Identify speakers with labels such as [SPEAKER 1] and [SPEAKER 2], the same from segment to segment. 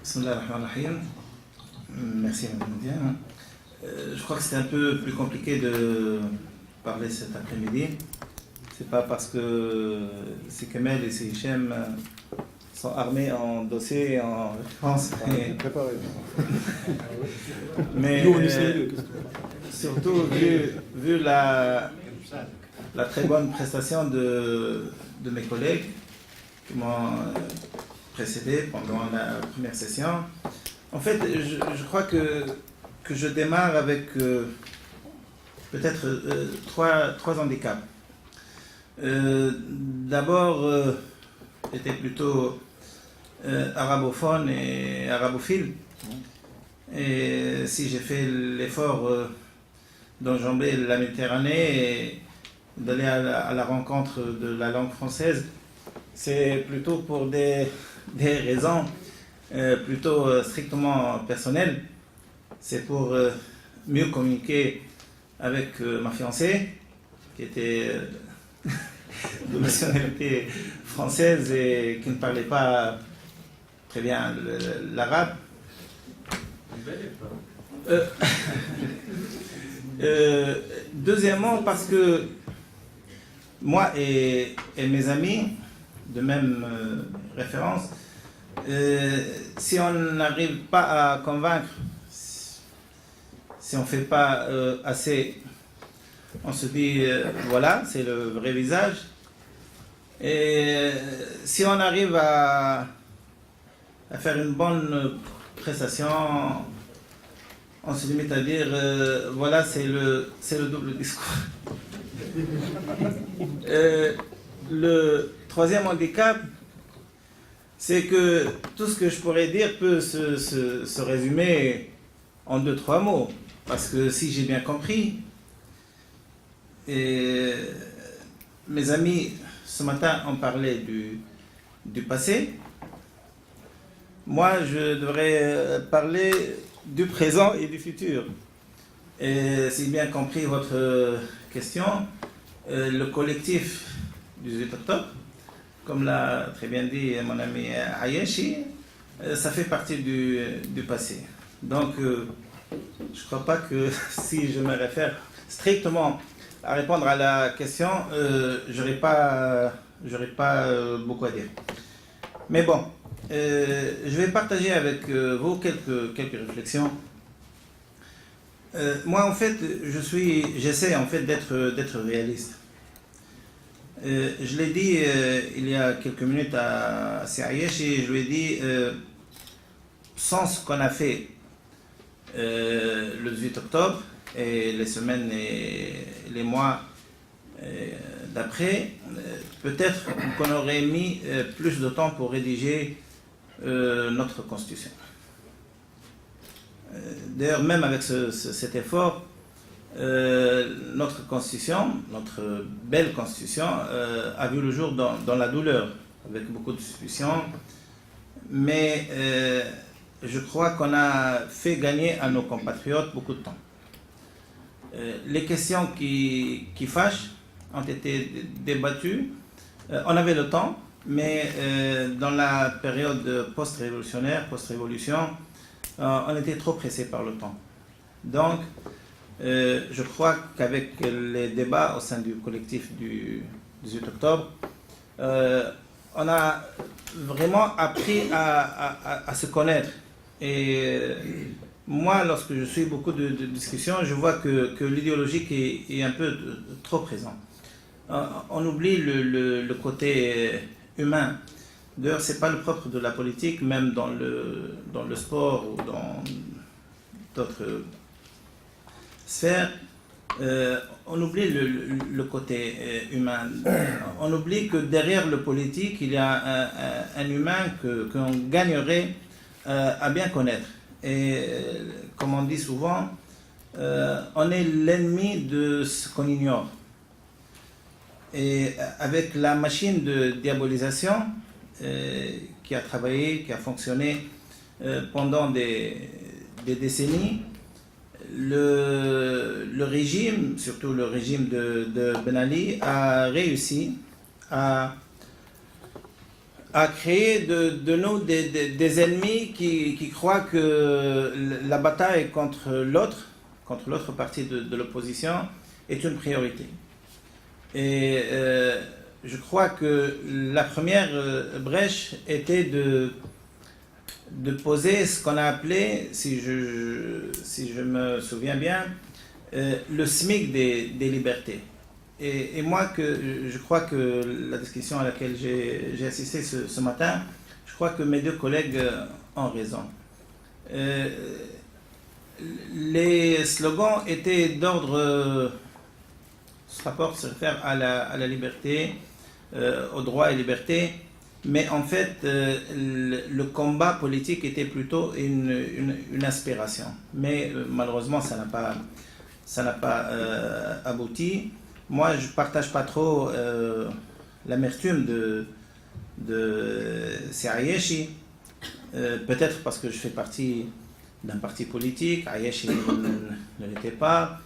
[SPEAKER 1] Bismillah ar-Rahman ar-Rahim. Merci, Madame Diane. Je crois que c'est un peu plus compliqué de parler cet après-midi. C'est pas parce que c'est Kamel et c'est Hichem sont armés en dossier, en référence. Mais surtout vu la très bonne prestation de mes collègues qui m'ont précédé pendant la première session. En fait, je crois que je démarre avec peut-être trois handicaps. D'abord, j'étais plutôt arabophone et arabophile. Et si j'ai fait l'effort d'enjamber la Méditerranée et d'aller à la rencontre de la langue française, c'est plutôt pour des raisons plutôt strictement personnelles. C'est pour mieux communiquer avec ma fiancée, qui était de nationalité française et qui ne parlait pas très bien l'arabe. Deuxièmement, parce que moi et mes amis de même référence, si on n'arrive pas à convaincre, si on ne fait pas assez, on se dit voilà, c'est le vrai visage. Et si on arrive à faire une bonne prestation, on se limite à dire voilà, c'est le double discours. Le troisième handicap, c'est que tout ce que je pourrais dire peut se résumer en 2-3 mots. Parce que si j'ai bien compris, et mes amis ce matin ont parlé du passé, moi je devrais parler du présent et du futur. Et si j'ai bien compris votre question, le collectif du 18 octobre, comme l'a très bien dit mon ami Ayeshi, ça fait partie du passé. Donc, je ne crois pas que si je me réfère strictement à répondre à la question, j'aurais pas beaucoup à dire. Mais bon, je vais partager avec vous quelques réflexions. Moi, en fait, j'essaie en fait d'être réaliste. Je l'ai dit il y a quelques minutes à Siayesh et je lui ai dit, sans ce qu'on a fait le 18 octobre et les semaines et les mois d'après, peut-être qu'on aurait mis plus de temps pour rédiger notre constitution. D'ailleurs, même avec cet effort, notre constitution, notre belle constitution, a vu le jour dans la douleur, avec beaucoup de suspicion, mais je crois qu'on a fait gagner à nos compatriotes beaucoup de temps. Les questions qui fâchent ont été débattues, on avait le temps, mais dans la période post-révolution, on était trop pressé par le temps. Donc, je crois qu'avec les débats au sein du collectif du 18 octobre, on a vraiment appris à se connaître. Et moi, lorsque je suis beaucoup de discussions, je vois que l'idéologique est un peu trop présent. On oublie le côté humain. D'ailleurs, ce n'est pas le propre de la politique, même dans le sport ou dans d'autres sphères. On oublie le côté humain. On oublie que derrière le politique, il y a un humain qu'on gagnerait à bien connaître. Et comme on dit souvent, on est l'ennemi de ce qu'on ignore. Et avec la machine de diabolisation qui a travaillé, qui a fonctionné pendant des décennies, le régime, surtout le régime de Ben Ali, a réussi à a créé de nous des ennemis qui croient que la bataille contre l'autre partie de l'opposition est une priorité. Et je crois que la première brèche était de poser ce qu'on a appelé, si je me souviens bien, le SMIC des libertés. Et moi, je crois que la discussion à laquelle j'ai assisté ce matin, je crois que mes deux collègues ont raison. Les slogans étaient d'ordre, ce rapport se réfère à la liberté, aux droits et libertés, mais en fait, le combat politique était plutôt une aspiration. Mais malheureusement, ça n'a pas abouti. Moi, je ne partage pas trop l'amertume de Ayeshi, peut-être parce que je fais partie d'un parti politique, Ayeshi ne l'était pas,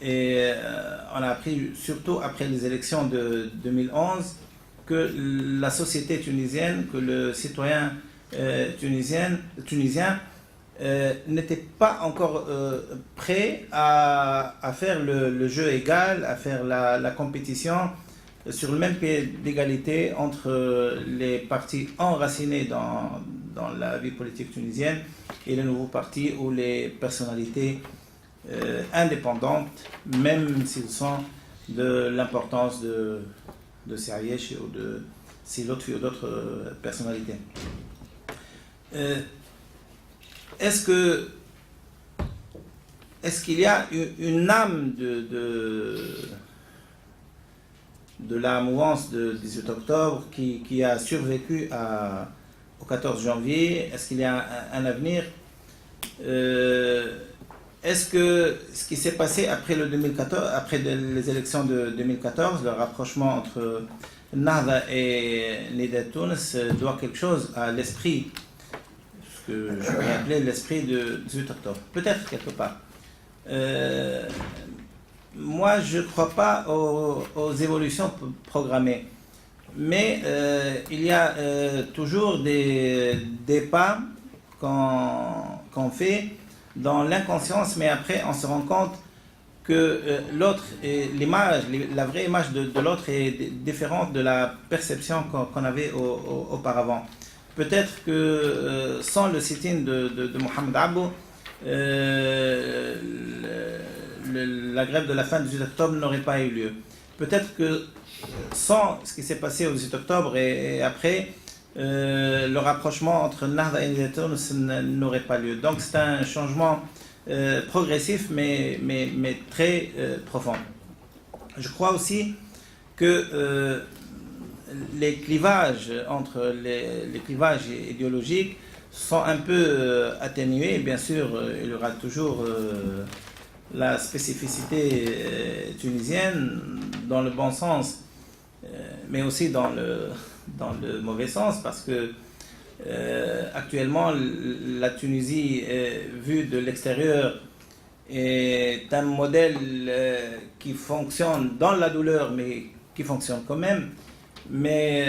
[SPEAKER 1] et on a appris, surtout après les élections de 2011, que la société tunisienne, que le citoyen tunisien n'était pas encore prêt à faire le jeu égal, à faire la compétition sur le même pied d'égalité entre les partis enracinés dans la vie politique tunisienne et les nouveaux partis ou les personnalités indépendantes, même s'ils sont de l'importance de Seriesh ou de Silofi ou d'autres personnalités. Est-ce qu'il y a une âme de la mouvance de 18 octobre qui a survécu au 14 janvier? Est-ce qu'il y a un avenir? Est-ce que ce qui s'est passé après les élections de 2014, le rapprochement entre Nahda et Nida Tounes doit quelque chose à l'esprit, ce que je vais appeler l'esprit de 18 octobre? Peut-être quelque part. Moi, je ne crois pas aux évolutions programmées. Mais il y a toujours des pas qu'on fait dans l'inconscience, mais après on se rend compte que l'autre, la vraie image de l'autre est différente de la perception qu'on avait auparavant. Peut-être que sans le sit-in de Mohamed Abou, la grève de la fin du 18 octobre n'aurait pas eu lieu. Peut-être que sans ce qui s'est passé au 18 octobre et après, le rapprochement entre Nahda et Nida Tounes n'aurait pas lieu. Donc c'est un changement progressif mais très profond. Je crois aussi que les clivages entre les clivages idéologiques sont un peu atténués. Bien sûr, il y aura toujours la spécificité tunisienne dans le bon sens, mais aussi dans le mauvais sens, parce que actuellement la Tunisie, vue de l'extérieur, est un modèle qui fonctionne dans la douleur, mais qui fonctionne quand même. Mais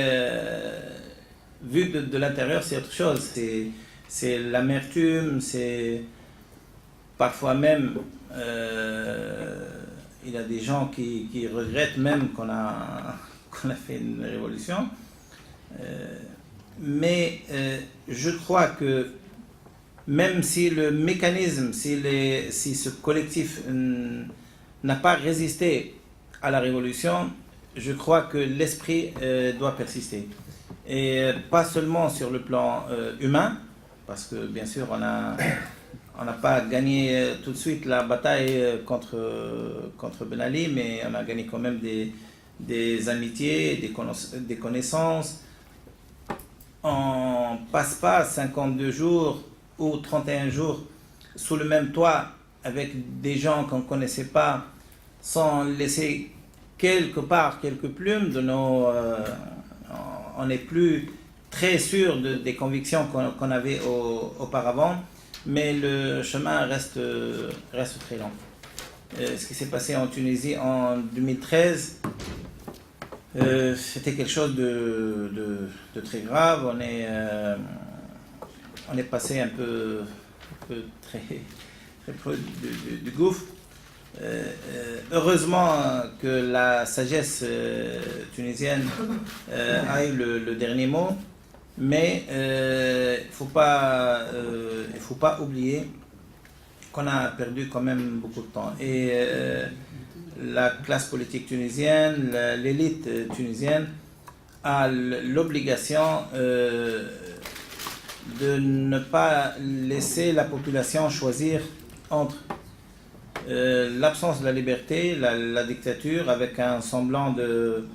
[SPEAKER 1] vu de l'intérieur, c'est autre chose. C'est l'amertume, c'est parfois même il y a des gens qui regrettent même qu'on a fait une révolution. Mais je crois que même si le mécanisme, si ce collectif n'a pas résisté à la révolution, je crois que l'esprit doit persister. Et pas seulement sur le plan humain, parce que bien sûr on n'a pas gagné tout de suite la bataille contre Ben Ali, mais on a gagné quand même des amitiés, des connaissances. On ne passe pas 52 jours ou 31 jours sous le même toit avec des gens qu'on ne connaissait pas, sans laisser quelque part quelques plumes de nos... on n'est plus très sûr des convictions qu'on avait auparavant, mais le chemin reste très long. Ce qui s'est passé en Tunisie en 2013 C'était quelque chose de très grave. On est passé un peu très proche du gouffre. Heureusement que la sagesse tunisienne a eu le dernier mot, mais il ne faut pas oublier qu'on a perdu quand même beaucoup de temps. Et la classe politique tunisienne, l'élite tunisienne a l'obligation de ne pas laisser la population choisir entre l'absence de la liberté, la dictature, avec un semblant de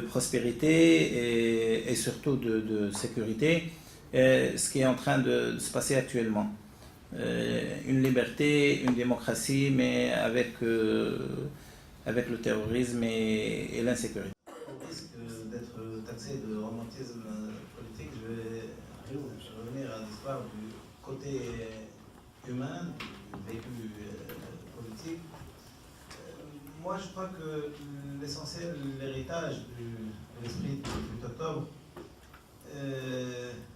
[SPEAKER 1] prospérité et surtout de sécurité, ce qui est en train de se passer actuellement. Une liberté, une démocratie, mais avec le terrorisme et l'insécurité.
[SPEAKER 2] Au risque d'être taxé de romantisme politique, je vais revenir à l'histoire du côté humain, du vécu politique. Moi, je crois que l'essentiel, l'héritage de l'esprit du 8 octobre,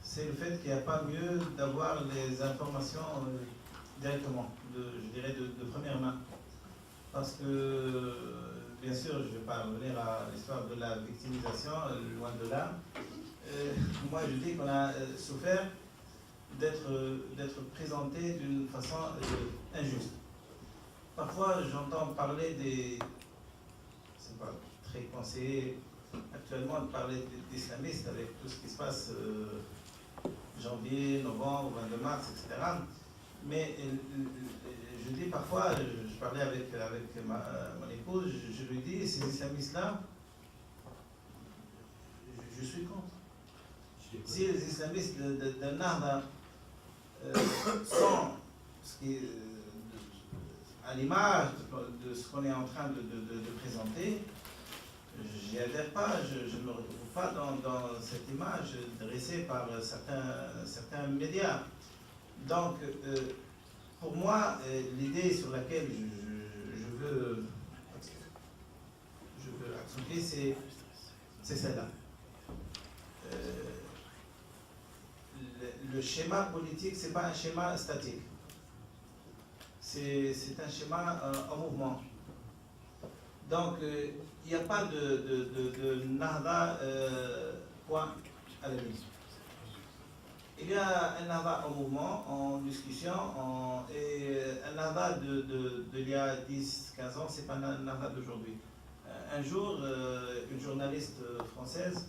[SPEAKER 2] c'est le fait qu'il n'y a pas mieux d'avoir les informations directement, je dirais de première main. Parce que, bien sûr, je ne vais pas revenir à l'histoire de la victimisation, loin de là. Moi, je dis qu'on a souffert d'être présenté d'une façon injuste. Parfois, j'entends parler c'est pas très conseillé actuellement de parler d'islamistes avec tout ce qui se passe janvier, novembre, 22 mars, etc. Mais je dis parfois, je parlais avec mon épouse, je lui dis, ces islamistes-là, je suis contre. Si les islamistes de Nahda sont à l'image de ce qu'on est en train de présenter, j'y adhère pas, je ne me retrouve pas dans cette image dressée par certains médias. Donc, pour moi, l'idée sur laquelle je veux accentuer, c'est celle-là. Le schéma politique, ce n'est pas un schéma statique. C'est un schéma en mouvement. Donc, il n'y a pas de nahda point à la limite. Il y a un nahda en mouvement, en discussion, et un nahda d'il y a 10-15 ans, ce n'est pas un nahda d'aujourd'hui. Un jour, une journaliste française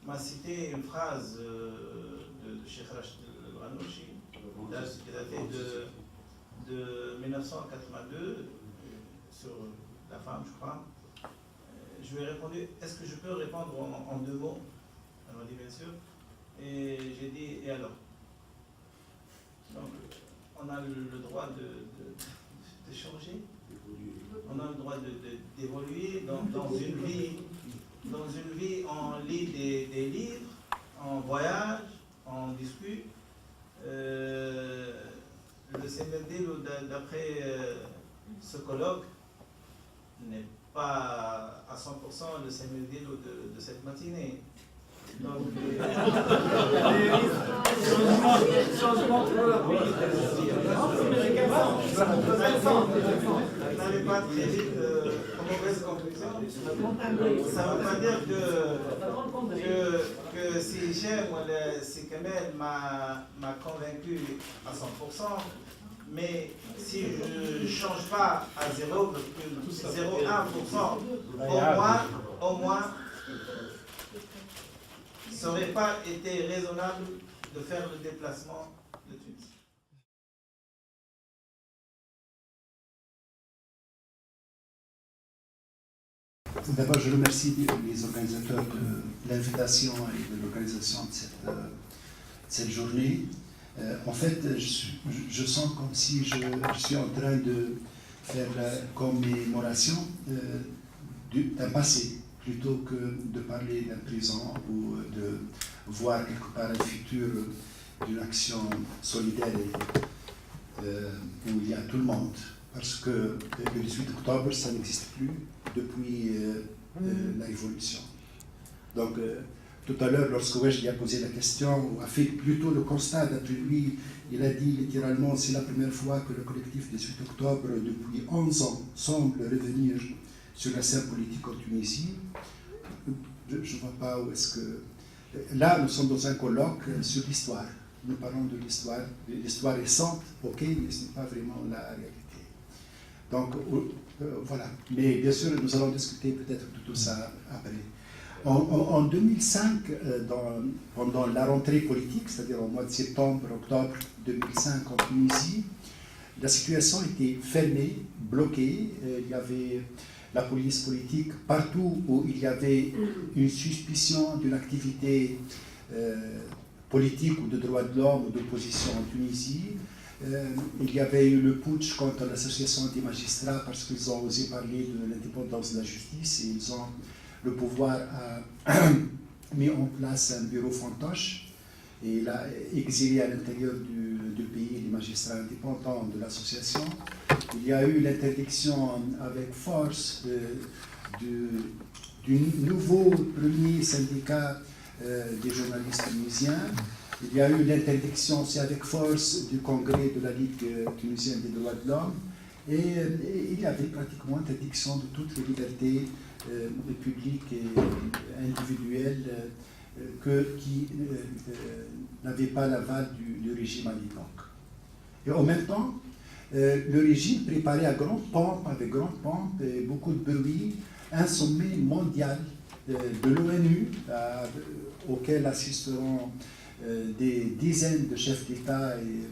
[SPEAKER 2] m'a cité une phrase de Cheikh Rachid El-Ghanouchi, qui datait de 1982, sur la femme, je crois. Je lui ai répondu, est-ce que je peux répondre en 2 mots? Elle m'a dit bien sûr. Et j'ai dit, et alors? Donc, on a le droit de changer, on a le droit d'évoluer dans une vie, on lit des livres, on voyage, on discute. Le CMD, d'après ce colloque, n'est pas à 100% le CMD de cette matinée. Donc, n'allez pas très vite en mauvaise conclusion. Ça ne veut pas dire que si Hichem ou si Kamel m'a convaincu à 100%, mais si je ne change pas à 0,01%, au moins, ça n'aurait pas été raisonnable de faire le déplacement de Tunis.
[SPEAKER 3] D'abord, je remercie les organisateurs de l'invitation et de l'organisation de cette journée. En fait, je sens comme si je suis en train de faire la commémoration d'un passé, plutôt que de parler d'un présent ou de voir quelque part un futur d'une action solidaire où il y a tout le monde. Parce que le 18 octobre, ça n'existe plus depuis la Révolution. Donc, tout à l'heure, lorsque Wajdi a posé la question, ou a fait plutôt le constat, d'après lui, il a dit littéralement, c'est la première fois que le collectif 18 octobre, depuis 11 ans, semble revenir sur la scène politique en Tunisie. Je ne vois pas où est-ce que... Là, nous sommes dans un colloque sur l'histoire. Nous parlons de l'histoire récente, ok, mais ce n'est pas vraiment la réalité. Donc, voilà. Mais bien sûr, nous allons discuter peut-être de tout ça après. En 2005, pendant la rentrée politique, c'est-à-dire au mois de septembre, octobre 2005 en Tunisie, la situation était fermée, bloquée. Il y avait la police politique partout où il y avait une suspicion d'une activité politique ou de droits de l'homme ou d'opposition en Tunisie. Il y avait eu le putsch contre l'association des magistrats parce qu'ils ont osé parler de l'indépendance de la justice et ils ont le pouvoir a mis en place un bureau fantoche et il a exilé à l'intérieur du pays les magistrats indépendants de l'association. Il y a eu l'interdiction avec force du nouveau premier syndicat des journalistes tunisiens. Il y a eu l'interdiction aussi avec force du congrès de la Ligue tunisienne des droits de l'homme. Et il y avait pratiquement interdiction de toutes les libertés publiques et individuelles qui n'avaient pas l'aval du régime à l'époque. Et en même temps, le régime préparait à grande pompe, avec grande pompe et beaucoup de bruit, un sommet mondial de l'ONU auquel assisteront des dizaines de chefs d'État et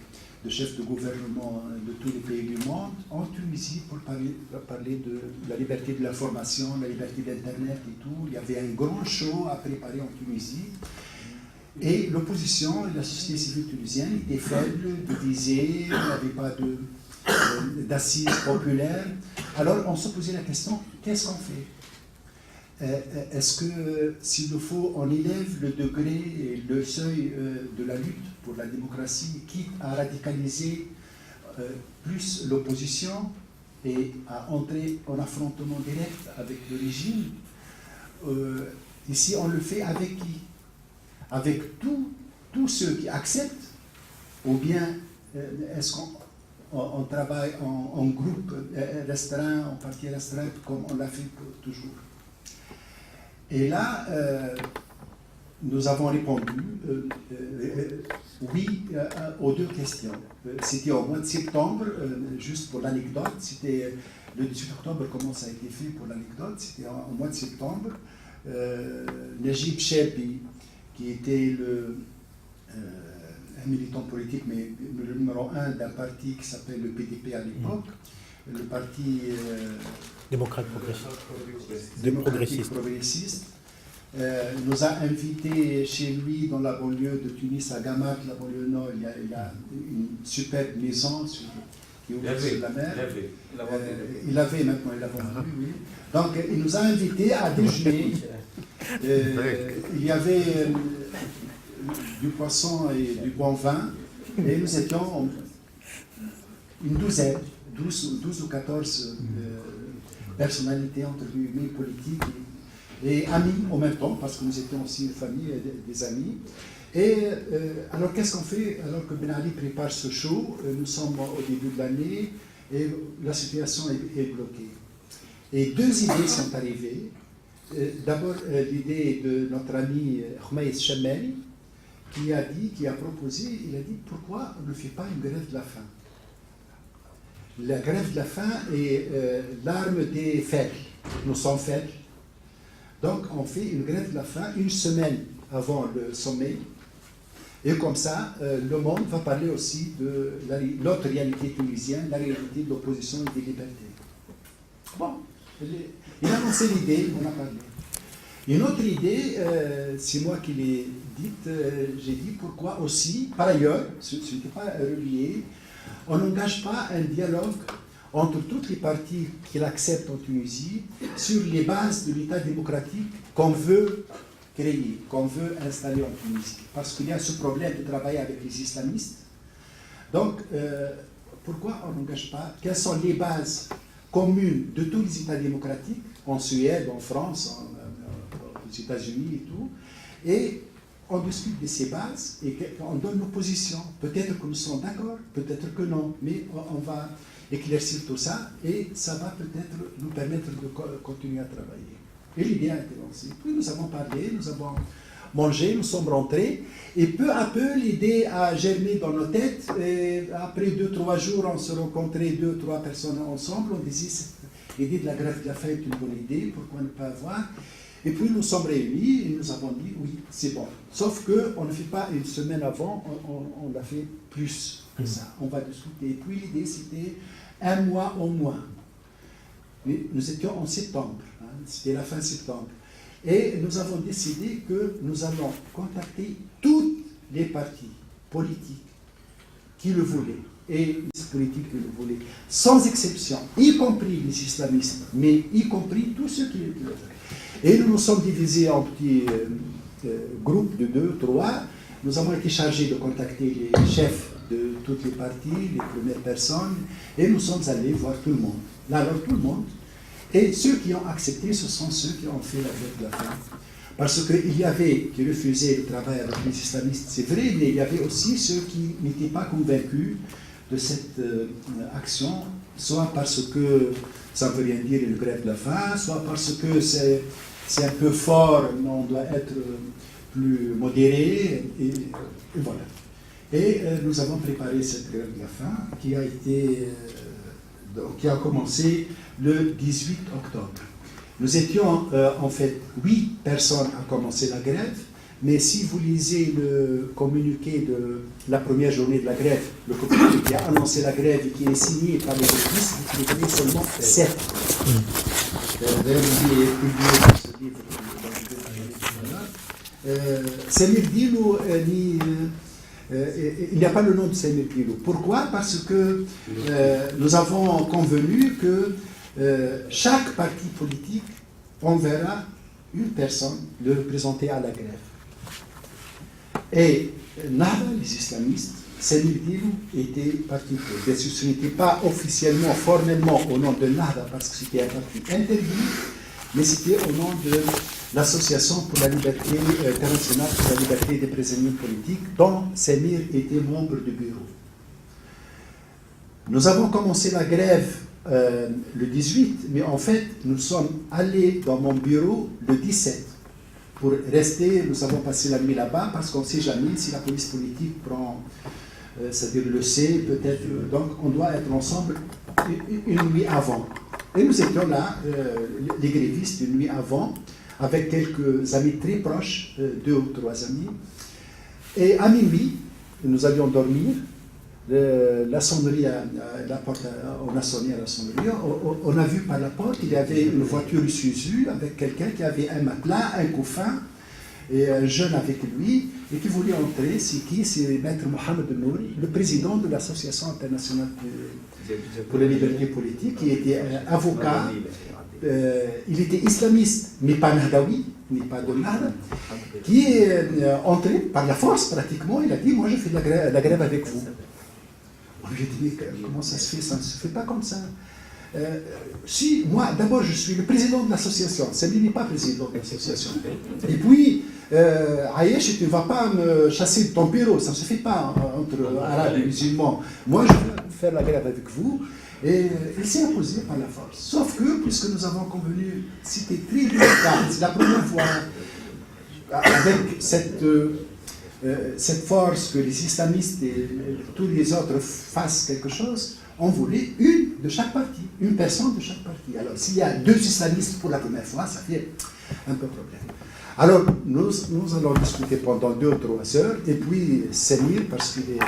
[SPEAKER 3] de chefs de gouvernement de tous les pays du monde en Tunisie pour parler de la liberté de l'information, la liberté d'Internet et tout. Il y avait un grand show à préparer en Tunisie. Et l'opposition et la société civile tunisienne étaient faibles, divisées, il n'y avait pas d'assises populaires. Alors on se posait la question, qu'est-ce qu'on fait? Est-ce que, s'il le faut, on élève le degré et le seuil de la lutte pour la démocratie, quitte à radicaliser plus l'opposition et à entrer en affrontement direct avec le régime? Ici, on le fait avec qui? Avec tous ceux qui acceptent? Ou bien est-ce qu'on travaille en groupe restreint, en partie restreinte, comme on l'a fait toujours? Et là, nous avons répondu oui aux deux questions. C'était au mois de septembre, juste pour l'anecdote, c'était le 18 octobre, comment ça a été fait pour l'anecdote, c'était au mois de septembre. Najib Chebi, qui était un militant politique, mais le numéro 1 d'un parti qui s'appelle le PDP à l'époque, le parti
[SPEAKER 4] démocrate
[SPEAKER 3] progressiste, nous a invités chez lui dans la banlieue de Tunis, à Gamak, la banlieue nord. Il y a une superbe maison qui ouvre sur la mer. Il avait maintenant, il a vendu, oui. Donc il nous a invités à déjeuner. Il y avait du poisson et du bon vin, et nous étions une douzaine, 12 ou 14 personnalités entre guillemets politiques et amis en même temps, parce que nous étions aussi une famille, des amis. Et alors qu'est-ce qu'on fait alors que Ben Ali prépare ce show? Nous sommes au début de l'année et la situation est bloquée. Et deux idées sont arrivées. D'abord l'idée de notre ami Khmaïs Chamel, qui a proposé, il a dit pourquoi on ne fait pas une grève de la faim? La grève de la faim est l'arme des faibles. Nous sommes faibles. Donc on fait une grève de la faim une semaine avant le sommet. Et comme ça, le monde va parler aussi de l'autre réalité tunisienne, la réalité de l'opposition et des libertés. Bon, il a lancé l'idée, on a parlé. Une autre idée, c'est moi qui l'ai dite, j'ai dit pourquoi aussi, par ailleurs, ce n'était pas relié, on n'engage pas un dialogue entre toutes les parties qui l'acceptent en Tunisie sur les bases de l'État démocratique qu'on veut créer, qu'on veut installer en Tunisie. Parce qu'il y a ce problème de travailler avec les islamistes. Donc, pourquoi on n'engage pas? Quelles sont les bases communes de tous les États démocratiques, en Suède, en France, aux aux États-Unis et tout. Et on discute de ces bases et on donne nos positions. Peut-être que nous sommes d'accord, peut-être que non, mais on va éclaircir tout ça et ça va peut-être nous permettre de continuer à travailler. Et l'idée a été lancée. Puis nous avons parlé, nous avons mangé, nous sommes rentrés et peu à peu l'idée a germé dans nos têtes. Et après 2-3 jours, on se rencontrait 2-3 personnes ensemble. On disait l'idée de la grève de la faim est une bonne idée, pourquoi ne pas avoir. Et puis nous sommes réunis et nous avons dit oui, c'est bon. Sauf qu'on ne fait pas une semaine avant, on l'a fait plus que ça. On va discuter. Et puis l'idée c'était 1 mois au moins. Mais nous étions en septembre, hein, c'était la fin septembre. Et nous avons décidé que nous allons contacter toutes les partis politiques qui le voulaient, et les politiques qui le voulaient, sans exception, y compris les islamistes, mais y compris tous ceux qui le voulaient. Et nous nous sommes divisés en petits groupes de 2, 3. Nous avons été chargés de contacter les chefs de toutes les parties, les premières personnes, et nous sommes allés voir tout le monde. Là, alors tout le monde. Et ceux qui ont accepté, ce sont ceux qui ont fait la grève de la faim. Parce qu'il y avait qui refusaient le travail avec les islamistes, c'est vrai, mais il y avait aussi ceux qui n'étaient pas convaincus de cette action, soit parce que ça ne veut rien dire une grève de la faim, soit parce que c'est un peu fort, on doit être plus modéré, et voilà. Et nous avons préparé cette grève de la faim qui a commencé le 18 octobre. Nous étions en fait 8 personnes à commencer la grève, mais si vous lisez le communiqué de la première journée de la grève, le communiqué qui a annoncé la grève et qui est signé par les grévistes, vous trouvez seulement 7. D'ailleurs, il est publié dans ce livre. Samir Dilou, il n'y a pas le nom de Samir Dilou. Pourquoi? Parce que nous avons convenu que chaque parti politique enverra une personne le représenter à la grève. Et Nahda, les islamistes, Samir Dilou était parti politique. Ce n'était pas officiellement, formellement au nom de Nahda parce que c'était un parti interdit, mais c'était au nom de l'Association pour la liberté internationale pour la liberté des prisonniers politiques, dont Samir était membre du bureau. Nous avons commencé la grève le 18, mais en fait, nous sommes allés dans mon bureau le 17 pour rester. Nous avons passé la nuit là-bas parce qu'on ne sait jamais si la police politique prend, c'est-à-dire le sait, peut-être. Donc, on doit être ensemble une nuit avant. Et nous étions là, les grévistes, une nuit avant, avec quelques amis très proches, 2 ou 3 amis. Et à minuit, nous allions dormir. La sonnerie, la porte, on a sonné à la sonnerie. On a vu par la porte, il y avait une voiture Isuzu avec quelqu'un qui avait un matelas, un couffin, et un jeune avec lui, et qui voulait entrer. C'est qui? C'est Maître Mohamed Nouri, le président de l'Association internationale pour la liberté politique, qui était avocat. Il était islamiste, mais pas nahdawi, mais pas de Nahda, qui est entré par la force pratiquement. Il a dit, moi je fais la grève avec vous. On lui a dit, mais comment ça se fait? Ça ne se fait pas comme ça. Si, moi, d'abord, je suis le président de l'association. Samir n'est pas président de l'association. Et puis, Ayesh, tu ne vas pas me chasser de ton bureau. Ça ne se fait pas entre arabes et musulmans. Moi, je veux faire la grève avec vous. Et il s'est imposé par la force. Sauf que, puisque nous avons convenu, c'était très délicat. C'est la première fois avec cette force que les islamistes et tous les autres fassent quelque chose. On voulait une de chaque parti, une personne de chaque parti. Alors, s'il y a 2 islamistes pour la première fois, ça fait un peu problème. Alors, nous allons discuter pendant 2 ou 3 heures, et puis Samir, parce qu'il est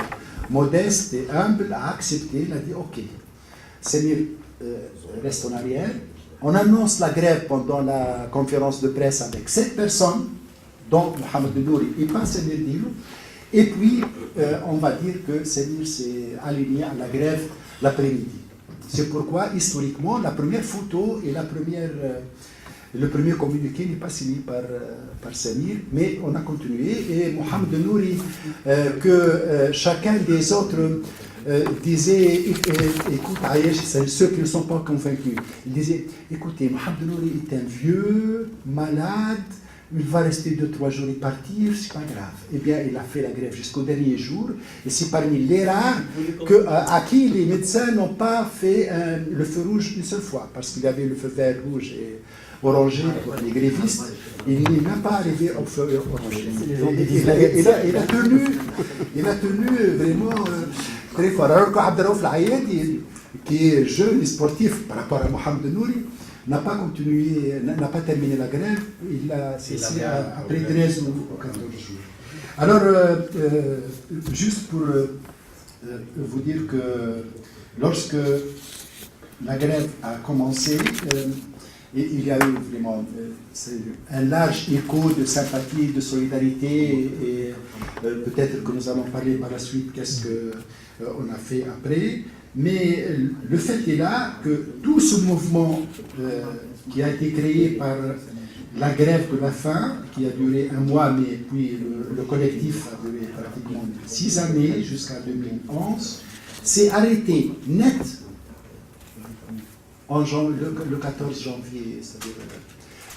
[SPEAKER 3] modeste et humble, a accepté, il a dit ok. Samir reste en arrière. On annonce la grève pendant la conférence de presse avec 7 personnes, dont Mohamed Nouri et pas Samir Dilou. Et puis, on va dire que Samir s'est aligné à la grève l'après-midi. C'est pourquoi, historiquement, la première photo et le premier communiqué n'est pas signé par Samir, mais on a continué. Et Mohamed Nouri, que chacun des autres disait, écoute, Ayesh, ceux qui ne sont pas convaincus, il disait, écoutez, Mohamed Nouri est un vieux, malade, il va rester 2-3 jours et partir, c'est pas grave. Eh bien, il a fait la grève jusqu'au dernier jour, et c'est parmi les rares à qui les médecins n'ont pas fait le feu rouge une seule fois, parce qu'il y avait le feu vert, rouge et orangé pour les grévistes. Il n'est même pas arrivé au feu orangé. Il a tenu vraiment très fort. Alors qu'Abdelraouf Laïed, qui est jeune et sportif par rapport à Mohamed Nouri, n'a pas terminé la grève, il a cessé après 13 ou 14 jours. Alors, juste pour vous dire que lorsque la grève a commencé, il y a eu vraiment un large écho de sympathie, de solidarité, et peut-être que nous allons parler par la suite qu'est-ce qu'on a fait après. Mais le fait est là que tout ce mouvement qui a été créé par la grève de la faim, qui a duré 1 mois, mais puis le collectif a duré pratiquement 6 années jusqu'à 2011, s'est arrêté net le 14 janvier. C'est-à-dire,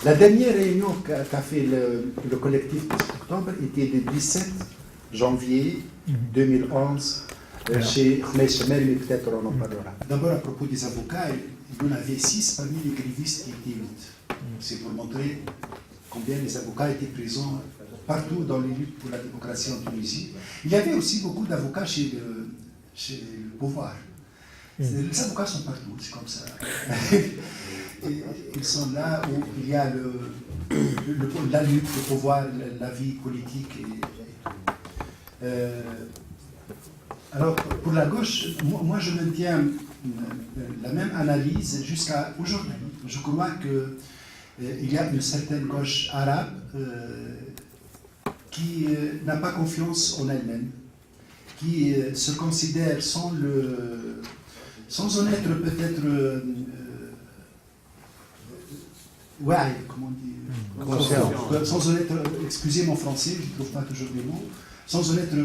[SPEAKER 3] la dernière réunion qu'a fait le collectif de octobre était le 17 janvier 2011. Chez Khmei Chemel, mais peut-être on en parlera. D'abord, à propos des avocats, il y en avait 6 parmi les grévistes qui étaient 8. C'est pour montrer combien les avocats étaient présents partout dans les luttes pour la démocratie en Tunisie. Il y avait aussi beaucoup d'avocats chez le pouvoir. Les avocats sont partout, c'est comme ça. Ils sont là où il y a la lutte, le pouvoir, la vie politique et tout. Alors, pour la gauche, moi je maintiens la même analyse jusqu'à aujourd'hui. Je crois qu'il y a une certaine gauche arabe qui n'a pas confiance en elle-même, qui se considère sans en être peut-être... comment on dit, sans en être, excusez mon français, je ne trouve pas toujours des mots, sans en être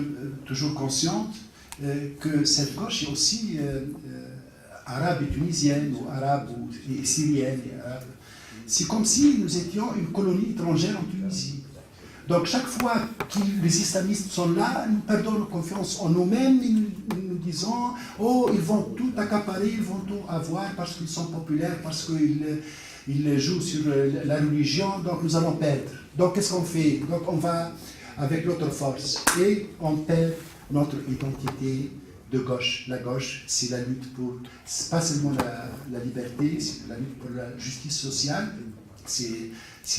[SPEAKER 3] toujours consciente que cette gauche est aussi arabe et tunisienne, ou arabe et syrienne. C'est comme si nous étions une colonie étrangère en Tunisie. Donc chaque fois que les islamistes sont là, nous perdons confiance en nous-mêmes et nous disons « Oh, ils vont tout accaparer, ils vont tout avoir parce qu'ils sont populaires, parce qu'ils jouent sur la religion, donc nous allons perdre. » Donc qu'est-ce qu'on fait? Donc on va avec notre force et on perd notre identité de gauche. La gauche, c'est la lutte pour, pas seulement la liberté, c'est la lutte pour la justice sociale, c'est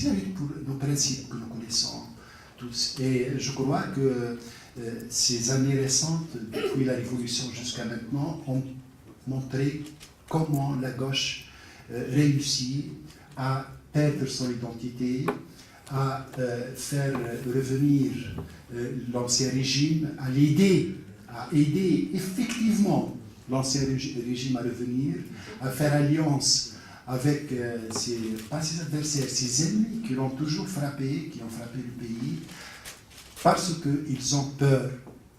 [SPEAKER 3] la lutte pour nos principes que nous connaissons tous. Et je crois que ces années récentes, depuis la Révolution jusqu'à maintenant, ont montré comment la gauche réussit à perdre son identité, à faire revenir l'ancien régime, à aider effectivement l'ancien régime à revenir, à faire alliance avec pas ses adversaires, ses ennemis qui l'ont toujours frappé, qui ont frappé le pays, parce qu'ils ont peur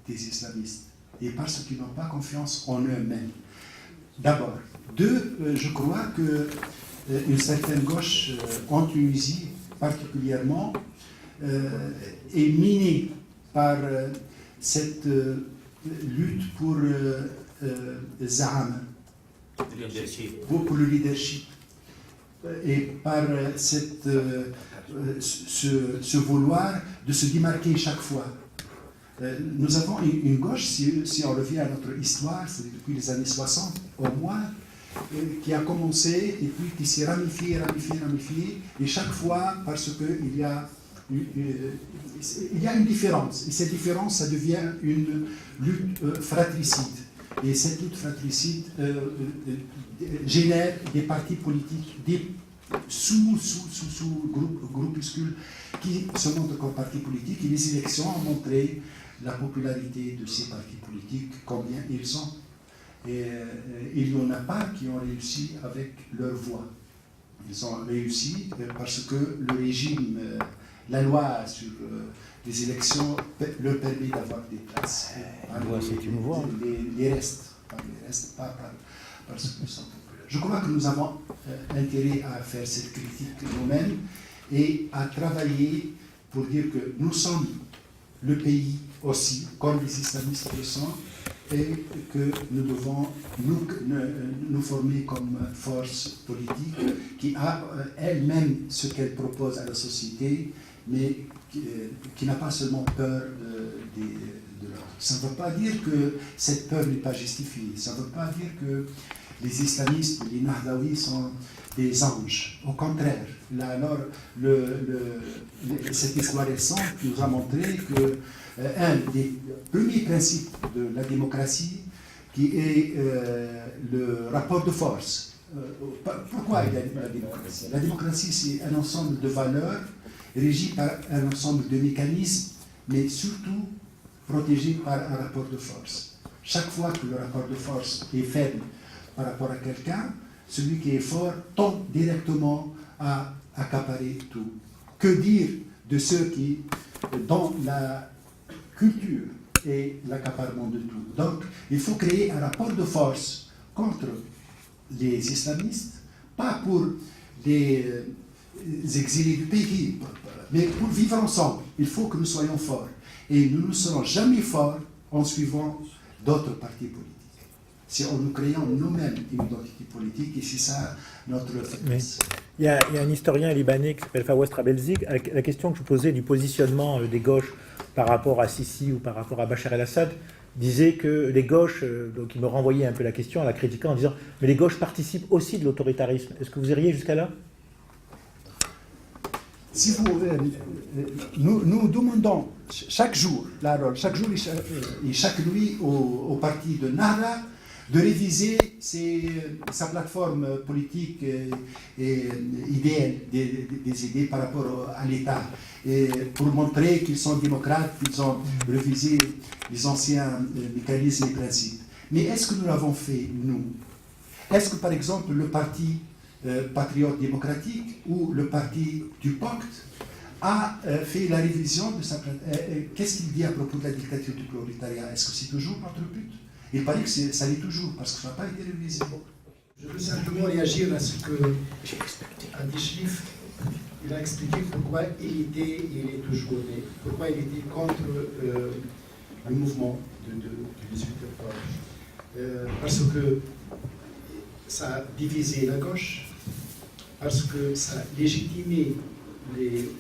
[SPEAKER 3] des islamistes et parce qu'ils n'ont pas confiance en eux-mêmes. D'abord. Deux, je crois qu'une certaine gauche en Tunisie, particulièrement, est minée par cette lutte pour Zaham, pour le leadership, et par ce vouloir de se démarquer chaque fois. Nous avons une gauche, si on revient à notre histoire, c'est depuis les années 60 au moins, qui a commencé et puis qui s'est ramifiée, et chaque fois, parce qu'il y a une différence, et cette différence, ça devient une lutte fratricide. Et cette lutte fratricide génère des partis politiques, des sous-groupuscules qui se montrent comme partis politiques, et les élections ont montré la popularité de ces partis politiques, combien ils sont. Et il n'y en a pas qui ont réussi avec leur voix. Ils ont réussi parce que le régime, la loi sur les élections leur permet d'avoir des places. Les restes, pas parce qu'ils sont populaires. Je crois que nous avons intérêt à faire cette critique nous-mêmes et à travailler pour dire que nous sommes le pays aussi, comme les islamistes le sont, et que nous devons nous former comme force politique qui a elle-même ce qu'elle propose à la société, mais qui n'a pas seulement peur de l'autre. Ça ne veut pas dire que cette peur n'est pas justifiée. Ça ne veut pas dire que les islamistes, les Nahdaouis sont des anges. Au contraire, là, alors, cette histoire récente nous a montré que un des premiers principes de la démocratie, qui est le rapport de force. Pourquoi il y a la démocratie? La démocratie, c'est un ensemble de valeurs régies par un ensemble de mécanismes, mais surtout protégés par un rapport de force. Chaque fois que le rapport de force est faible par rapport à quelqu'un, celui qui est fort tend directement à accaparer tout. Que dire de ceux qui, dans la culture et l'accaparement de tout? Donc, il faut créer un rapport de force contre les islamistes, pas pour les exilés du pays, mais pour vivre ensemble. Il faut que nous soyons forts. Et nous ne serons jamais forts en suivant d'autres partis politiques. C'est en nous créant nous-mêmes une identité politique, et c'est ça notre faiblesse.
[SPEAKER 4] Il y a un historien libanais qui s'appelle Fawaz Trabelsi. La question que je posais du positionnement des gauches par rapport à Sisi ou par rapport à Bachar el-Assad disait que les gauches, donc il me renvoyait un peu la question en la critiquant en disant « mais les gauches participent aussi de l'autoritarisme ». Est-ce que vous iriez jusqu'à là?
[SPEAKER 3] Si vous, nous demandons chaque jour et chaque nuit au parti de Nahda de réviser sa plateforme politique et idéale des idées par rapport à l'État, et pour montrer qu'ils sont démocrates, qu'ils ont révisé les anciens mécanismes et principes. Mais est-ce que nous l'avons fait, nous? Est-ce que, par exemple, le parti patriote démocratique ou le parti du pacte a fait la révision de sa plateforme? Qu'est-ce qu'il dit à propos de la dictature du prolétariat? Est-ce que c'est toujours notre but? Il paraît que ça l'est toujours, parce que ça n'a pas été révisé.
[SPEAKER 5] Je veux simplement réagir à ce que Adi Shrif il a expliqué pourquoi il était et il est toujours, pourquoi il était contre le mouvement du 18 octobre. Parce que ça a divisé la gauche, parce que ça a légitimé les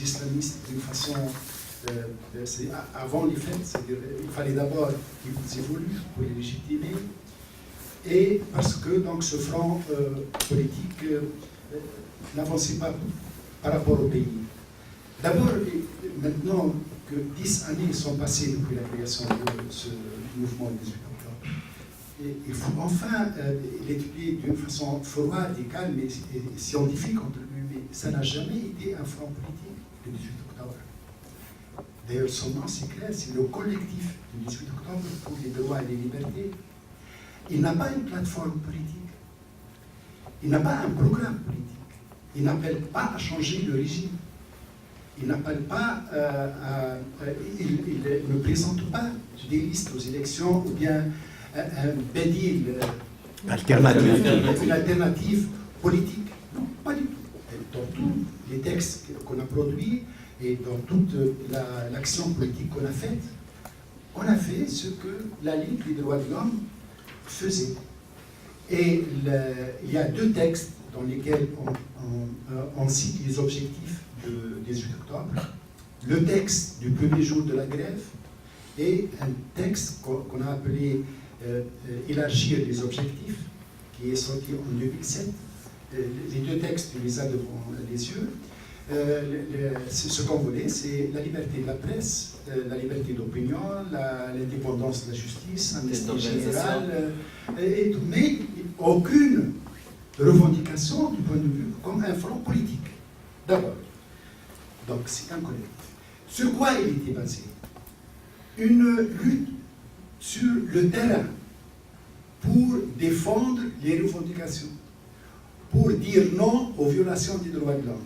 [SPEAKER 5] islamistes d'une façon... avant les faits, c'est-à-dire il fallait d'abord qu'ils évoluent pour les légitimer, et parce que donc, ce front politique n'avançait pas par rapport au pays. D'abord, maintenant que 10 années sont passées depuis la création de ce mouvement 18 octobre, il faut enfin l'étudier d'une façon froide et calme et scientifique entre lui, mais ça n'a jamais été un front politique le 18 octobre. D'ailleurs, son nom, c'est clair, c'est le collectif du 18 octobre pour les droits et les libertés. Il n'a pas une plateforme politique. Il n'a pas un programme politique. Il n'appelle pas à changer le régime. Il n'appelle pas il ne présente pas des listes aux élections ou bien un bédil, une alternative politique. Non, pas du tout. Dans tous les textes qu'on a produits, et dans toute l'action politique qu'on a faite, on a fait ce que la Ligue des droits de l'homme faisait. Et il y a deux textes dans lesquels on cite les objectifs du 18 octobre. Le texte du premier jour de la grève et un texte qu'on a appelé Élargir les objectifs, qui est sorti en 2007. Les deux textes, on les a devant les yeux. Ce qu'on voulait, c'est la liberté de la presse, la liberté d'opinion, l'indépendance de la justice, l'amnistie générale, mais aucune revendication du point de vue comme un front politique. D'abord. Donc c'est un collectif. Sur quoi il était basé? Une lutte sur le terrain pour défendre les revendications, pour dire non aux violations des droits de l'homme.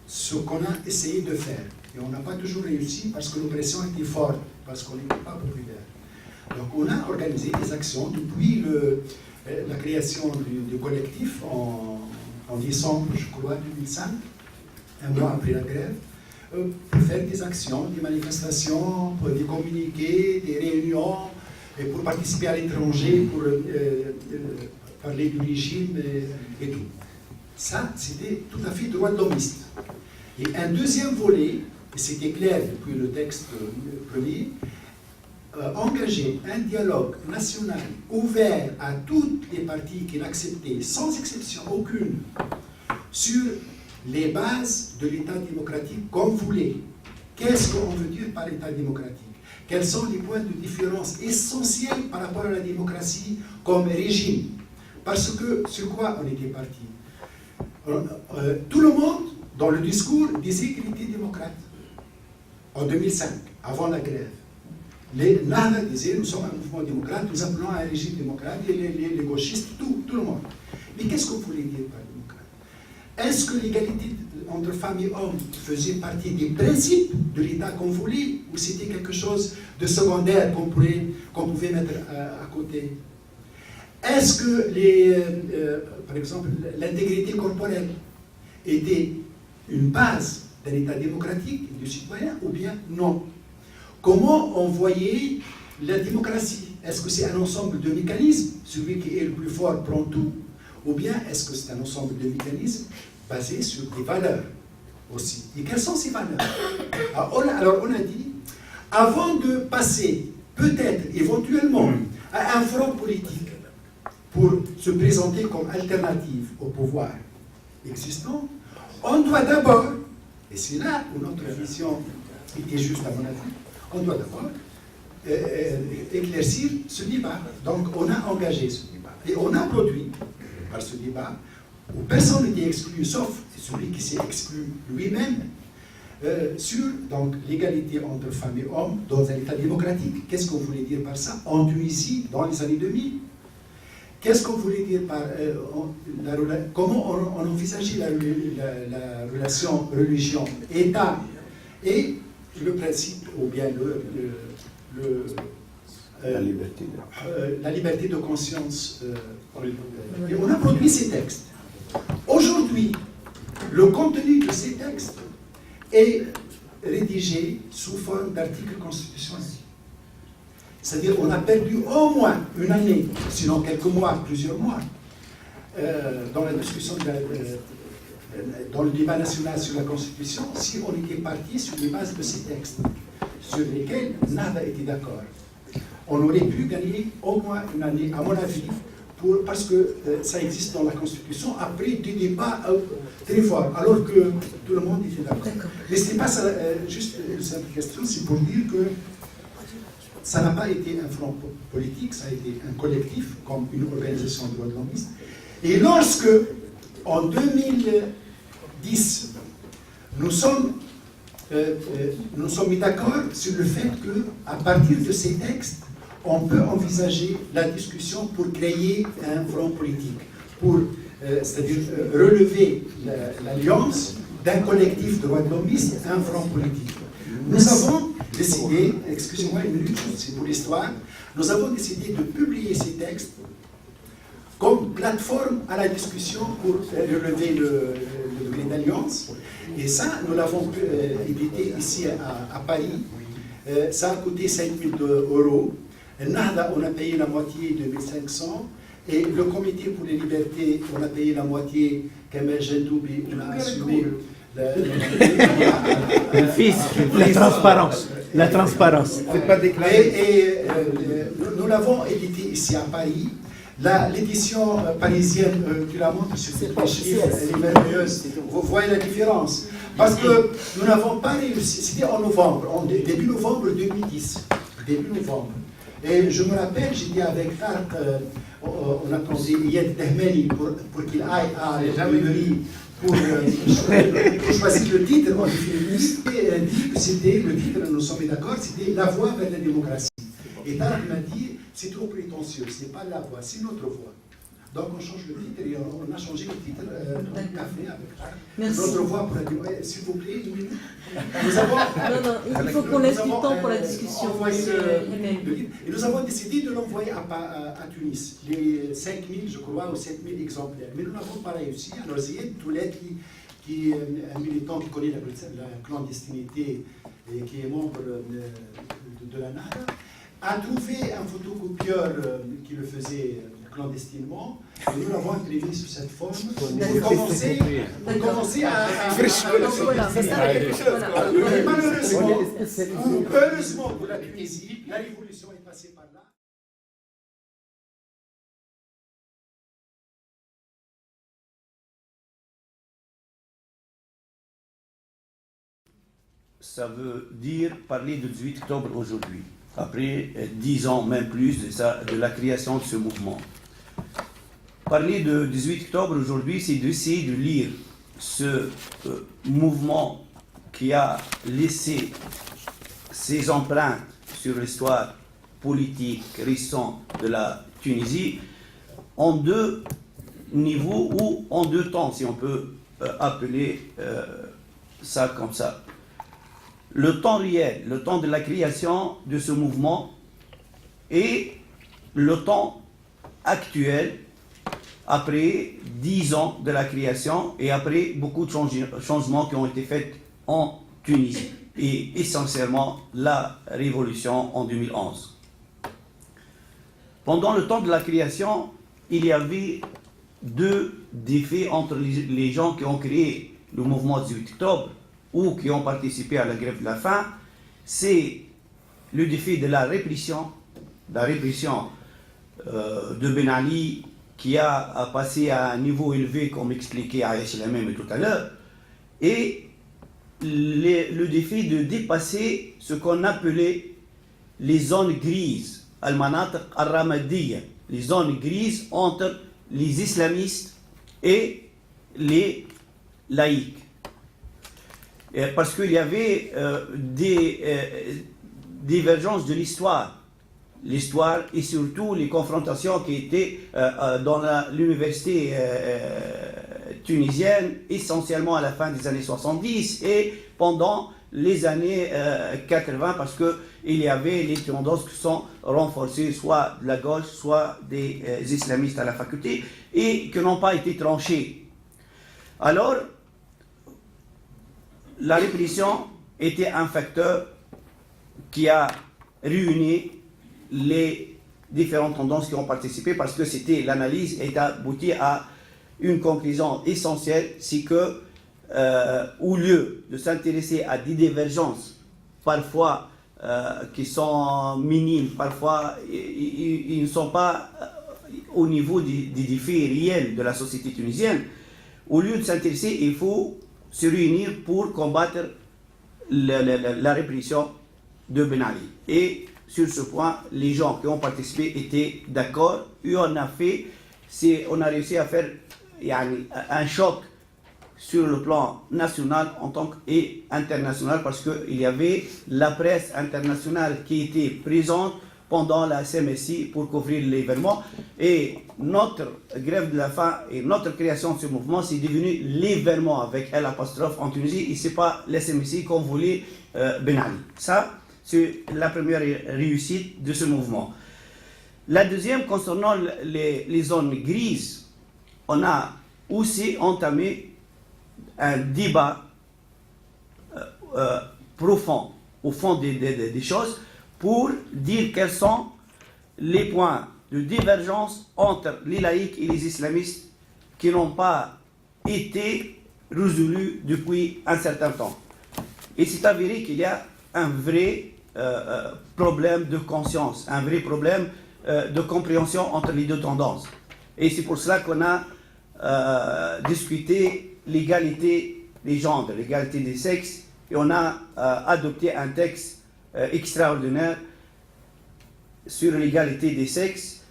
[SPEAKER 5] Ce qu'on a essayé de faire. Et on n'a pas toujours réussi parce que l'oppression était forte, parce qu'on n'était pas populaire. Donc on a organisé des actions depuis la création du collectif en décembre, je crois, 2005. un mois après la grève, pour faire des actions, des manifestations, pour des communiqués, des réunions, et pour participer à l'étranger, pour parler du régime et tout. Ça, c'était tout à fait droit de l'homiste. Et un deuxième volet, et c'était clair depuis le texte premier, engager un dialogue national ouvert à toutes les parties qui l'acceptaient, sans exception aucune, sur les bases de l'État démocratique qu'on voulait. Qu'est-ce qu'on veut dire par l'État démocratique? Quels sont les points de différence essentiels par rapport à la démocratie comme régime? Parce que sur quoi on était parti? Tout le monde, dans le discours, disait qu'il était démocrate. En 2005, avant la grève. Les Nahda disaient, nous sommes un mouvement démocrate, nous appelons à un régime démocrate, et les gauchistes, tout le monde. Mais qu'est-ce qu'on voulait dire par démocrate? Est-ce que l'égalité entre femmes et hommes faisait partie des principes de l'État qu'on voulait, ou c'était quelque chose de secondaire qu'on pouvait mettre à côté? Est-ce que, par exemple, l'intégrité corporelle était une base d'un État démocratique et du citoyen, ou bien non? Comment on voyait la démocratie? Est-ce que c'est un ensemble de mécanismes, celui qui est le plus fort prend tout, ou bien est-ce que c'est un ensemble de mécanismes basés sur des valeurs aussi? Et quelles sont ces valeurs? Alors on a dit, avant de passer peut-être, éventuellement, à un front politique pour se présenter comme alternative au pouvoir existant, on doit d'abord, et c'est là où notre vision était juste à mon avis, on doit d'abord éclaircir ce débat. Donc on a engagé ce débat. Et on a produit, par ce débat, où personne n'était exclu, sauf celui qui s'est exclu lui-même, sur l'égalité entre femmes et hommes dans un État démocratique. Qu'est-ce qu'on voulait dire par ça? En Tunisie, dans les années 2000. Qu'est-ce qu'on voulait dire par... comment on envisageait la relation religion-État et le principe, ou bien la liberté de conscience. Et on a produit ces textes. Aujourd'hui, le contenu de ces textes est rédigé sous forme d'articles constitutionnels. C'est-à-dire qu'on a perdu au moins une année, sinon quelques mois, plusieurs mois, dans la discussion, dans le débat national sur la Constitution, si on était parti sur les bases de ces textes, sur lesquels Nahda était d'accord. On aurait pu gagner au moins une année, à mon avis, parce que ça existe dans la Constitution, après des débats très forts, alors que tout le monde était d'accord. Mais ce n'est pas ça, juste une simple question, c'est pour dire que ça n'a pas été un front politique, ça a été un collectif, comme une organisation de droits de l'homme. Et lorsque, en 2010, nous sommes mis d'accord sur le fait qu'à partir de ces textes, on peut envisager la discussion pour créer un front politique, pour c'est-à-dire relever l'alliance d'un collectif de droits de l'homme, un front politique. Nous avons décidé, excusez-moi une minute, c'est pour l'histoire, nous avons décidé de publier ces textes comme plateforme à la discussion pour relever le degré d'alliance. Et ça, nous l'avons édité ici à Paris. Ça a coûté 5 000 €. Nahda, on a payé la moitié, 2500. Et le comité pour les libertés, on a payé la moitié. Kamel Jendoubi, on a assumé
[SPEAKER 1] Le fils, la transparence. La transparence.
[SPEAKER 5] Nous l'avons édité ici à Paris. L'édition parisienne, tu la montres sur cette chiffre, elle est merveilleuse. Vous voyez la différence. Parce que nous n'avons pas réussi, c'était en novembre, début novembre 2010. Début novembre. Et je me rappelle, j'étais avec Tark, on attendait Yed Dehmeni pour qu'il aille à la librairie pour choisir le titre en définitive, et dit que c'était, le titre, nous sommes d'accord, c'était La voie vers la démocratie. Et Tark m'a dit, c'est trop prétentieux, ce n'est pas la voie, c'est notre voie. Donc on change le titre et on a changé le titre dans le café avec Tark. Notre voie pour la démocratie. S'il vous plaît, une minute. Nous avons,
[SPEAKER 6] il faut qu'on laisse du temps pour la discussion.
[SPEAKER 5] Et nous avons décidé de l'envoyer à Tunis, les 5000, je crois, ou 7000 exemplaires. Mais nous n'avons pas réussi. Alors Ziyed Toulet, qui est un militant qui connaît la clandestinité et qui est membre de la NAHDA, a trouvé un photocopieur qui le faisait clandestinement, et nous l'avons imprimé sous cette forme pour commencer à...
[SPEAKER 6] Voilà.
[SPEAKER 5] C'est ça quelque chose.
[SPEAKER 6] Voilà.
[SPEAKER 5] Heureusement pour la Tunisie, la révolution est passée par là.
[SPEAKER 7] Ça veut dire parler du 18 octobre aujourd'hui, après 10 ans, même plus, de la création de ce mouvement. Parler de 18 octobre aujourd'hui, c'est d'essayer de lire ce mouvement qui a laissé ses empreintes sur l'histoire politique récente de la Tunisie en deux niveaux ou en deux temps, si on peut appeler ça comme ça. Le temps réel, le temps de la création de ce mouvement et le temps actuel, après 10 ans de la création et après beaucoup de changements qui ont été faits en Tunisie et essentiellement la révolution en 2011. Pendant le temps de la création, il y avait deux défis entre les gens qui ont créé le mouvement 18 octobre ou qui ont participé à la grève de la faim. C'est le défi de la répression de Ben Ali qui a passé à un niveau élevé, comme expliquait Aïcha elle-même tout à l'heure, et le défi de dépasser ce qu'on appelait les zones grises, al-manatiq al-ramadiyya, les zones grises entre les islamistes et les laïcs. Parce qu'il y avait des divergences de l'histoire et surtout les confrontations qui étaient dans l'université tunisienne, essentiellement à la fin des années 70 et pendant les années 80, parce qu'il y avait les tendances qui sont renforcées, soit de la gauche, soit des islamistes à la faculté, et qui n'ont pas été tranchées. Alors, la répression était un facteur qui a réuni les différentes tendances qui ont participé, parce que c'était l'analyse et a abouti à une conclusion essentielle, c'est que au lieu de s'intéresser à des divergences parfois qui sont minimes, parfois ils ne sont pas au niveau des défis réels de la société tunisienne, au lieu de s'intéresser, il faut se réunir pour combattre la répression de Ben Ali. Et sur ce point, les gens qui ont participé étaient d'accord et on a réussi à faire un choc sur le plan national et international, parce qu'il y avait la presse internationale qui était présente pendant la CMSI pour couvrir l'événement, et notre grève de la faim et notre création de ce mouvement, c'est devenu l'événement avec L' en Tunisie, et ce n'est pas la CMSI qu'on voulait Ben Ali. Ça, c'est la première réussite de ce mouvement. La deuxième, concernant les zones grises, on a aussi entamé un débat profond au fond des choses pour dire quels sont les points de divergence entre les laïcs et les islamistes qui n'ont pas été résolus depuis un certain temps. Et c'est avéré qu'il y a un vrai problème de conscience, un vrai problème de compréhension entre les deux tendances. Et c'est pour cela qu'on a discuté l'égalité des genres, l'égalité des sexes, et on a adopté un texte extraordinaire sur l'égalité des sexes,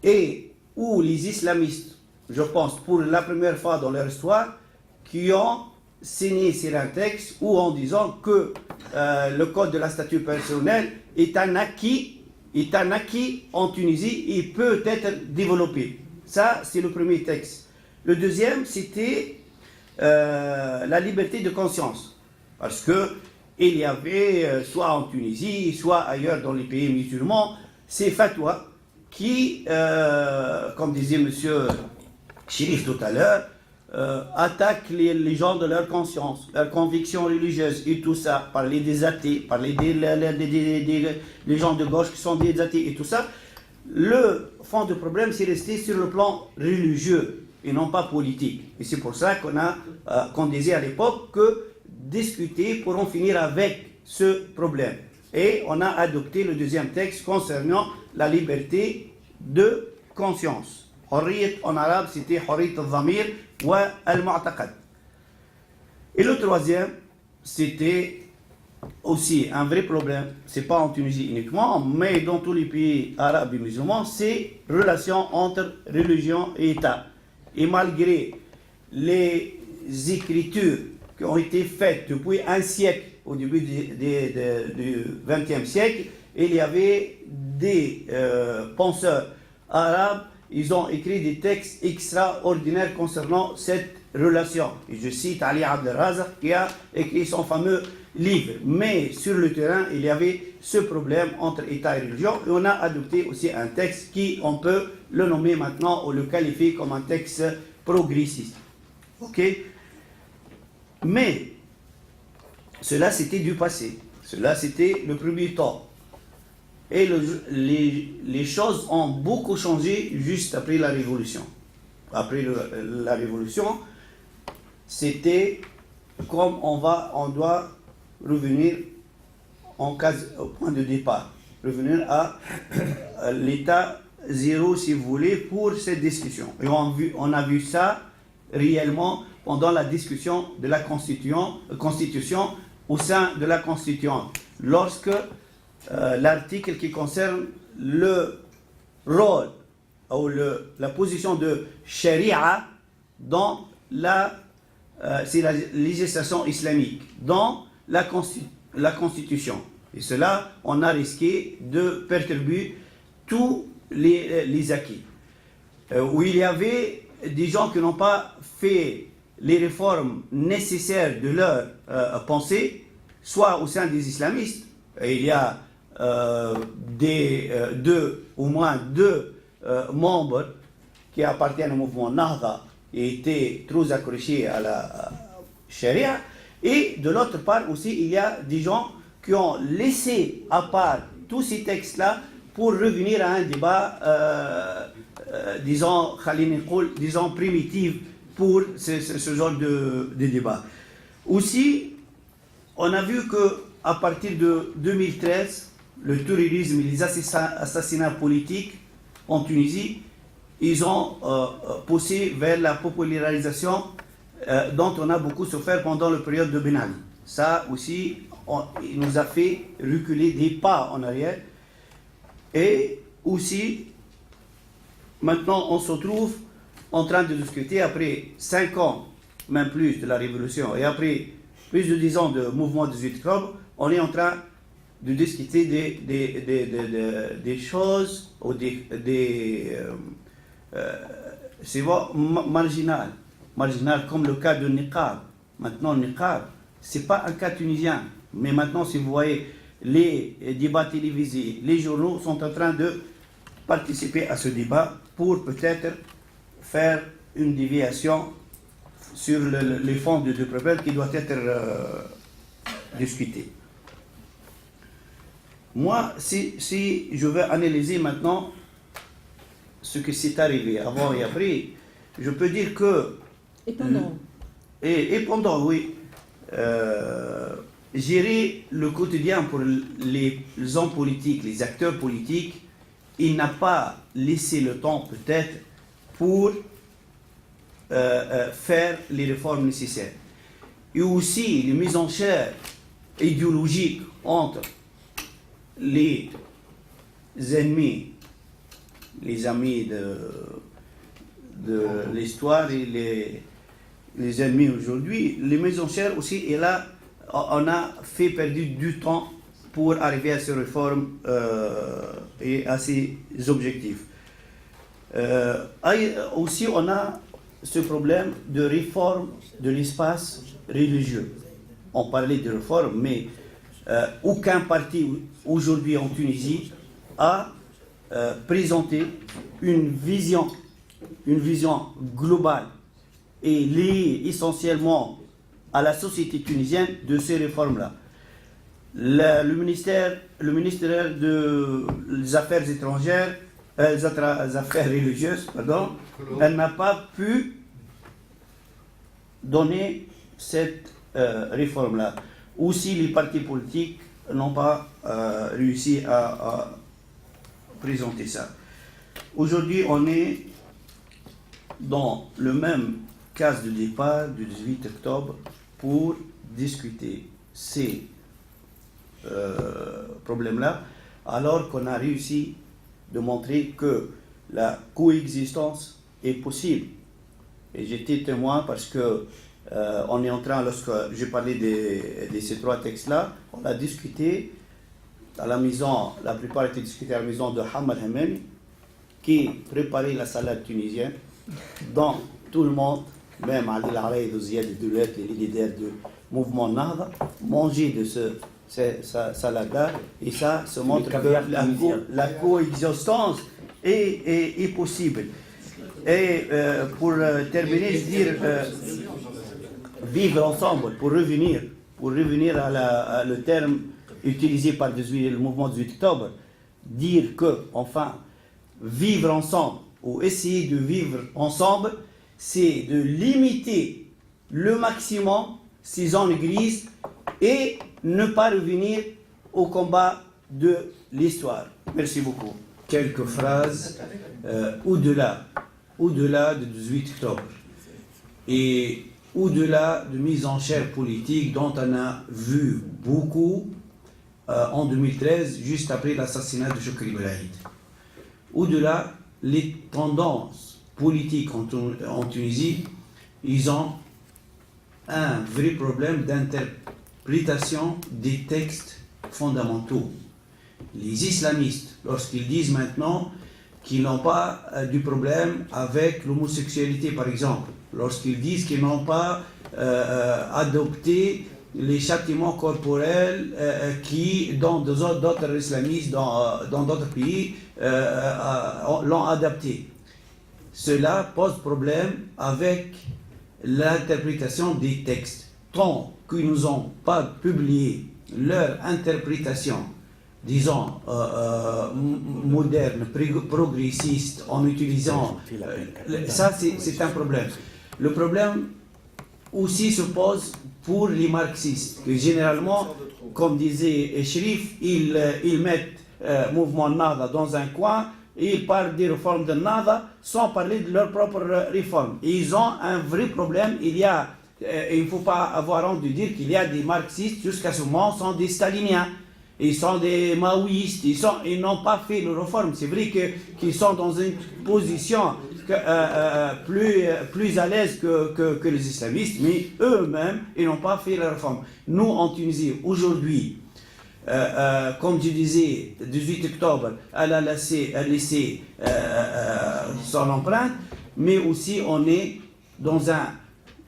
[SPEAKER 7] et où les islamistes, je pense, pour la première fois dans leur histoire, qui ont signé sur un texte où en disant que le code de la statut personnel est un acquis en Tunisie et peut être développé. Ça, c'est le premier texte. Le deuxième, c'était la liberté de conscience. Parce qu'il y avait, soit en Tunisie, soit ailleurs dans les pays musulmans, ces fatwas qui, comme disait M. Chérif tout à l'heure, attaque les gens de leur conscience, leur conviction religieuse et tout ça, parler des athées, parler des gens de gauche qui sont des athées et tout ça, le fond du problème, c'est resté sur le plan religieux et non pas politique. Et c'est pour ça qu'on disait à l'époque que discuter pour en finir avec ce problème. Et on a adopté le deuxième texte concernant la liberté de conscience. En arabe, c'était Hurriyat al-Dhamir wa al-Mu'taqad. Et le troisième, c'était aussi un vrai problème. C'est pas en Tunisie uniquement, mais dans tous les pays arabes et musulmans, c'est relation entre religion et État. Et malgré les écritures qui ont été faites depuis un siècle, au début du XXe siècle, il y avait des penseurs arabes. Ils ont écrit des textes extraordinaires concernant cette relation. Et je cite Ali Abdelrazak qui a écrit son fameux livre. Mais sur le terrain, il y avait ce problème entre État et religion. Et on a adopté aussi un texte qui, on peut le nommer maintenant ou le qualifier comme un texte progressiste. Ok? Mais cela, c'était du passé. Cela, c'était le premier temps. Et les choses ont beaucoup changé juste après la Révolution. Après la Révolution, c'était comme on doit revenir au point de départ, revenir à l'état zéro, si vous voulez, pour cette discussion. Et on a vu ça réellement pendant la discussion de la Constitution au sein de la Constituante, lorsque l'article qui concerne le rôle ou la position de Sharia dans c'est la législation islamique, dans la Constitution. Et cela, on a risqué de perturber tous les acquis. Où il y avait des gens qui n'ont pas fait les réformes nécessaires de leur pensée, soit au sein des islamistes, et il y a au moins deux membres qui appartiennent au mouvement Nahda et étaient trop accrochés à la charia. Et de l'autre part aussi, il y a des gens qui ont laissé à part tous ces textes-là pour revenir à un débat, disons primitif pour ce genre de débat. Aussi, on a vu qu'à partir de 2013, le terrorisme et les assassinats politiques en Tunisie, ils ont poussé vers la popularisation dont on a beaucoup souffert pendant la période de Ben Ali. Ça aussi, il nous a fait reculer des pas en arrière. Et aussi, maintenant, on se trouve en train de discuter, après 5 ans, même plus, de la Révolution, et après plus de 10 ans de mouvement 18 octobre, on est en train de discuter des choses ou c'est marginal comme le cas de Niqab. Maintenant, Niqab, ce n'est pas un cas tunisien, mais maintenant, si vous voyez les débats télévisés, les journaux sont en train de participer à ce débat pour peut-être faire une déviation sur les fonds de problème qui doit être discuté. Moi, si je veux analyser maintenant ce qui s'est arrivé avant et après, je peux dire que...
[SPEAKER 6] Et pendant.
[SPEAKER 7] Et pendant, oui. Gérer le quotidien pour les hommes politiques, les acteurs politiques, il n'a pas laissé le temps peut-être pour faire les réformes nécessaires. Et aussi les mises en chair idéologiques entre les ennemis, les amis de l'histoire et les ennemis aujourd'hui, les mises en chair aussi, et là, on a fait perdre du temps pour arriver à ces réformes et à ces objectifs. Aussi, on a ce problème de réforme de l'espace religieux. On parlait de réforme, mais aucun parti aujourd'hui en Tunisie a présenté une vision globale et lié essentiellement à la société tunisienne de ces réformes-là. Le ministère des Affaires étrangères, des Affaires religieuses, pardon, elle n'a pas pu donner cette réforme-là. Aussi, les partis politiques n'ont pas réussi à présenter ça. Aujourd'hui, on est dans le même case de départ du 18 octobre pour discuter ces problèmes-là, alors qu'on a réussi de montrer que la coexistence est possible. Et j'étais témoin parce que on est en train, lorsque j'ai parlé de ces trois textes-là, on a discuté à la maison, la plupart étaient discutés à la maison de Hamad Hamani, qui préparait la salade tunisienne, dont tout le monde, même Ali Lareid, Ziad Doulet, les leaders du mouvement Nahda, mangeaient de cette salade-là, et ça se montre que la coexistence est possible. Et pour terminer, je veux dire, vivre ensemble, pour revenir à le terme utilisé par le mouvement 18 octobre, dire que, enfin, vivre ensemble, ou essayer de vivre ensemble, c'est de limiter le maximum ces zones grises et ne pas revenir au combat de l'histoire. Merci beaucoup. Quelques phrases au-delà du 18 octobre et au-delà de mise en chair politique dont on a vu beaucoup en 2013, juste après l'assassinat de Chokri Belaïd. Au-delà, les tendances politiques en Tunisie, ils ont un vrai problème d'interprétation des textes fondamentaux. Les islamistes, lorsqu'ils disent maintenant qu'ils n'ont pas du problème avec l'homosexualité, par exemple, lorsqu'ils disent qu'ils n'ont pas adopté les châtiments corporels qui, dans d'autres islamistes, dans d'autres pays, l'ont adapté. Cela pose problème avec l'interprétation des textes. Tant qu'ils n'ont pas publié leur interprétation, disons, moderne, progressiste, en utilisant... ça, c'est un problème. Le problème aussi se pose pour les marxistes, que généralement, comme disait Cherif, ils mettent mouvement Nahda dans un coin et ils parlent des réformes de Nahda sans parler de leurs propres réformes. Et ils ont un vrai problème. Il ne faut pas avoir honte de dire qu'il y a des marxistes jusqu'à ce moment sont des staliniens. Ils sont des maoïstes, ils n'ont pas fait les réformes. C'est vrai qu'ils sont dans une position plus à l'aise que les islamistes, mais eux-mêmes, ils n'ont pas fait les réformes. Nous, en Tunisie, aujourd'hui, comme je disais, 18 octobre, elle a laissé son empreinte, mais aussi on est dans un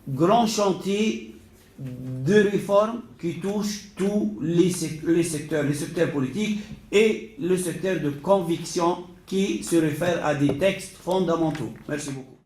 [SPEAKER 7] grand chantier de réformes qui touchent tous les secteurs politiques et le secteur de conviction qui se réfère à des textes fondamentaux. Merci beaucoup.